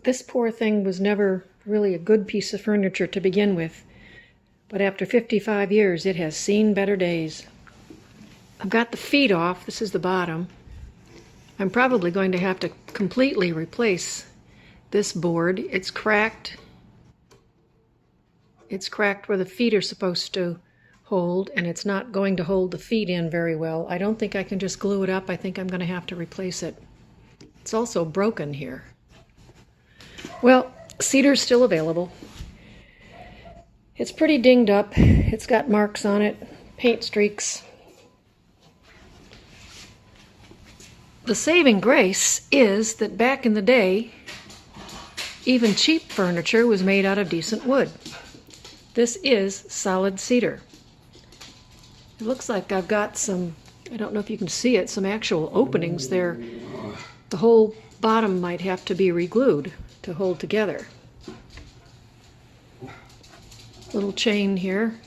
This poor thing was never really a good piece of furniture to begin with, but after 55 years it has seen better days. I've got the feet off. This is the bottom. I'm probably going to have to completely replace this board. It's cracked. It's cracked where the feet are supposed to hold, and it's not going to hold the feet in very well. I don't think I can just glue it up. I think I'm going to have to replace it. It's also broken here. Well, Cedar's still available. It's pretty dinged up. It's got marks on it, paint streaks. The saving grace is that back in the day, even cheap furniture was made out of decent wood. This is solid cedar. It looks like I've got some, I don't know if you can see it, some actual openings there. The whole bottom might have to be re-glued to hold together. Little chain here.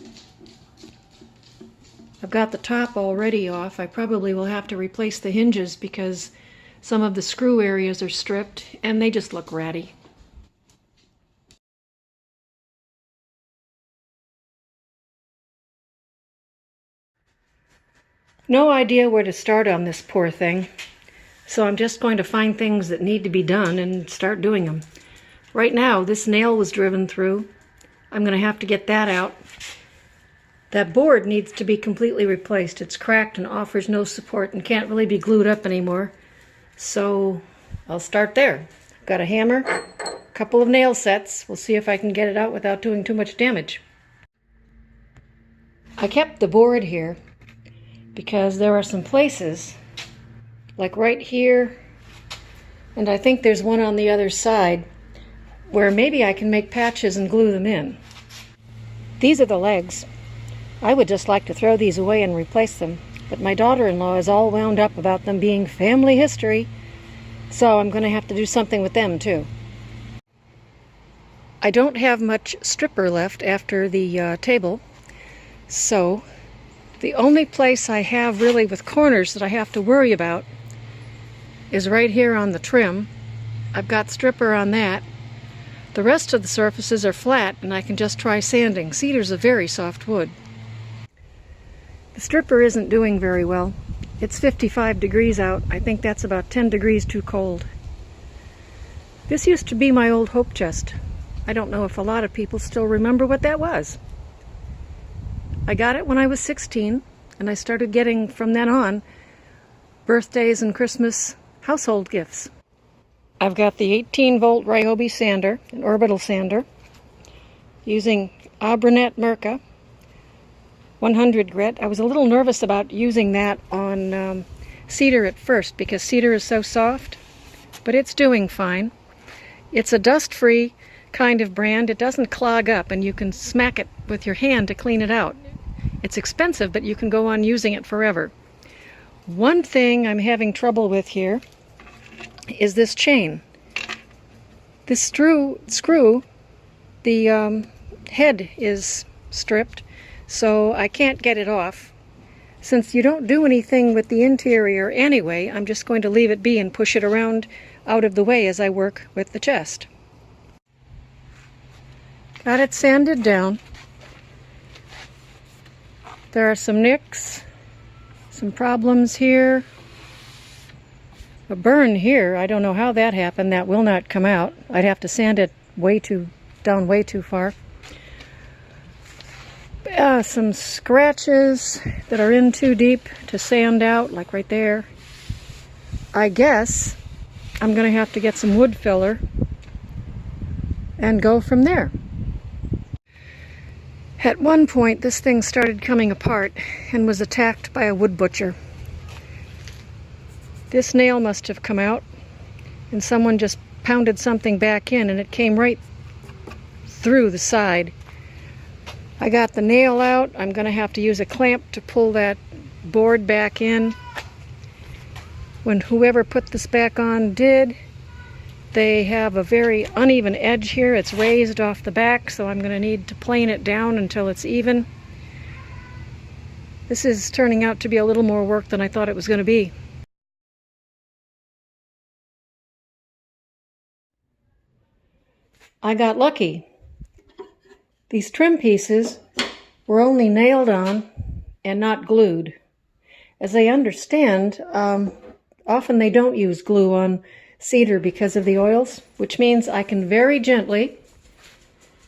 I've got the top already off. I probably will have to replace the hinges because some of the screw areas are stripped and they just look ratty. No idea where to start on this poor thing, so I'm just going to find things that need to be done and start doing them. Right now, this nail was driven through. I'm going to have to get that out. That board needs to be completely replaced. It's cracked and offers no support and can't really be glued up anymore. So I'll start there. I've got a hammer, a couple of nail sets. We'll see if I can get it out without doing too much damage. I kept the board here because there are some places, like right here, and I think there's one on the other side, where maybe I can make patches and glue them in. These are the legs. I would just like to throw these away and replace them, but my daughter-in-law is all wound up about them being family history, so I'm going to have to do something with them too. I don't have much stripper left after the table, so the only place I have really with corners that I have to worry about is right here on the trim. I've got stripper on that. The rest of the surfaces are flat and I can just try sanding. Cedar's a very soft wood. The stripper isn't doing very well. It's 55 degrees out. I think that's about 10 degrees too cold. This used to be my old hope chest. I don't know if a lot of people still remember what that was. I got it when I was 16, and I started getting, from then on, birthdays and Christmas household gifts. I've got the 18-volt Ryobi sander, an orbital sander, using Abranet Merca 100 grit. I was a little nervous about using that on cedar at first because cedar is so soft, but it's doing fine. It's a dust-free kind of brand. It doesn't clog up, and you can smack it with your hand to clean it out. It's expensive, but you can go on using it forever. One thing I'm having trouble with here is this chain. This screw, the head is stripped, so I can't get it off. Since you don't do anything with the interior anyway, I'm just going to leave it be and push it around out of the way as I work with the chest. Got it sanded down. There are some nicks, some problems here. A burn here. I don't know how that happened. That will not come out. I'd have to sand it down way too far. Some scratches that are in too deep to sand out, like right there. I guess I'm going to have to get some wood filler and go from there. At one point, this thing started coming apart and was attacked by a wood butcher. This nail must have come out, and someone just pounded something back in, and it came right through the side. I got the nail out. I'm going to have to use a clamp to pull that board back in. When whoever put this back on did, they have a very uneven edge here. It's raised off the back, so I'm going to need to plane it down until it's even. This is turning out to be a little more work than I thought it was going to be. I got lucky. These trim pieces were only nailed on and not glued. As I understand, often they don't use glue on cedar because of the oils, which means I can very gently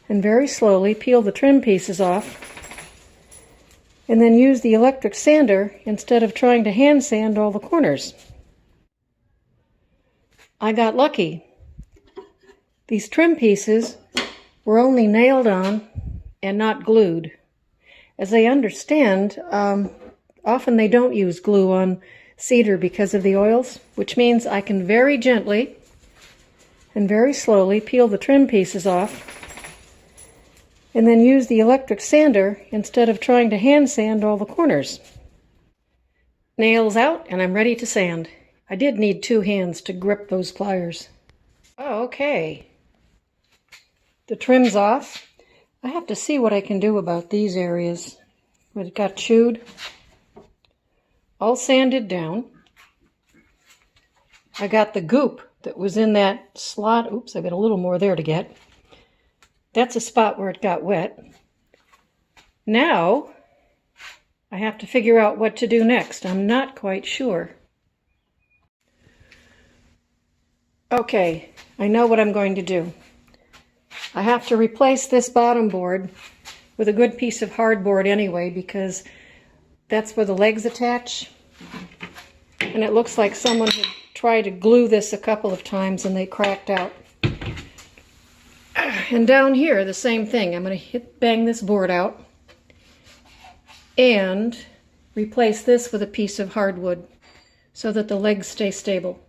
and very slowly peel the trim pieces off and then use the electric sander instead of trying to hand sand all the corners. I got lucky. These trim pieces were only nailed on and not glued. As I understand, often they don't use glue on cedar because of the oils, which means I can very gently and very slowly peel the trim pieces off and then use the electric sander instead of trying to hand sand all the corners. Nails out, and I'm ready to sand. I did need 2 hands to grip those pliers. Oh, okay. The trim's off. I have to see what I can do about these areas where it got chewed. All sanded down. I got the goop that was in that slot. Oops, I got a little more there to get. That's a spot where it got wet. Now, I have to figure out what to do next. I'm not quite sure. Okay, I know what I'm going to do. I have to replace this bottom board with a good piece of hardboard anyway, because that's where the legs attach. And it looks like someone had tried to glue this a couple of times and they cracked out. And down here, the same thing. I'm going to bang this board out and replace this with a piece of hardwood so that the legs stay stable.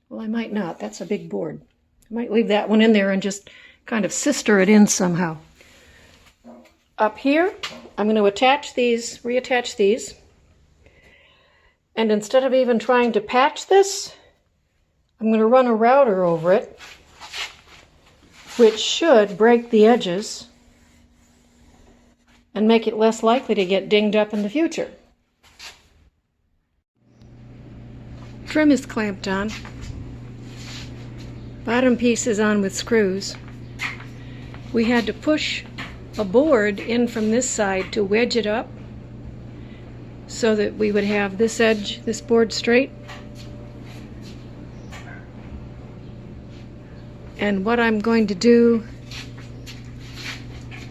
Well, I might not. That's a big board. I might leave that one in there and just kind of sister it in somehow. Up here, I'm going to reattach these. And instead of even trying to patch this, I'm going to run a router over it, which should break the edges and make it less likely to get dinged up in the future. Trim is clamped on. Bottom piece is on with screws. We had to push a board in from this side to wedge it up so that we would have this edge, this board straight. And what I'm going to do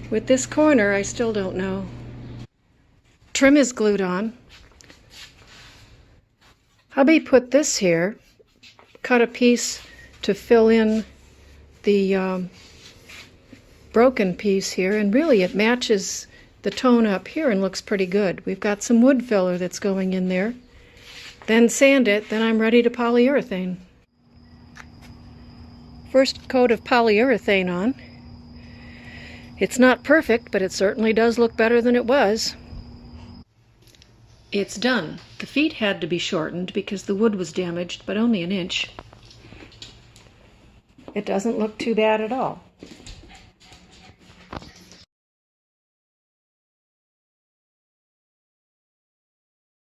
with this corner, I still don't know. Trim is glued on. Hubby put this here, cut a piece to fill in the broken piece here, and really it matches the tone up here and looks pretty good. We've got some wood filler that's going in there. Then sand it, then I'm ready to polyurethane. First coat of polyurethane on. It's not perfect, but it certainly does look better than it was. It's done. The feet had to be shortened because the wood was damaged, but only 1 inch. It doesn't look too bad at all.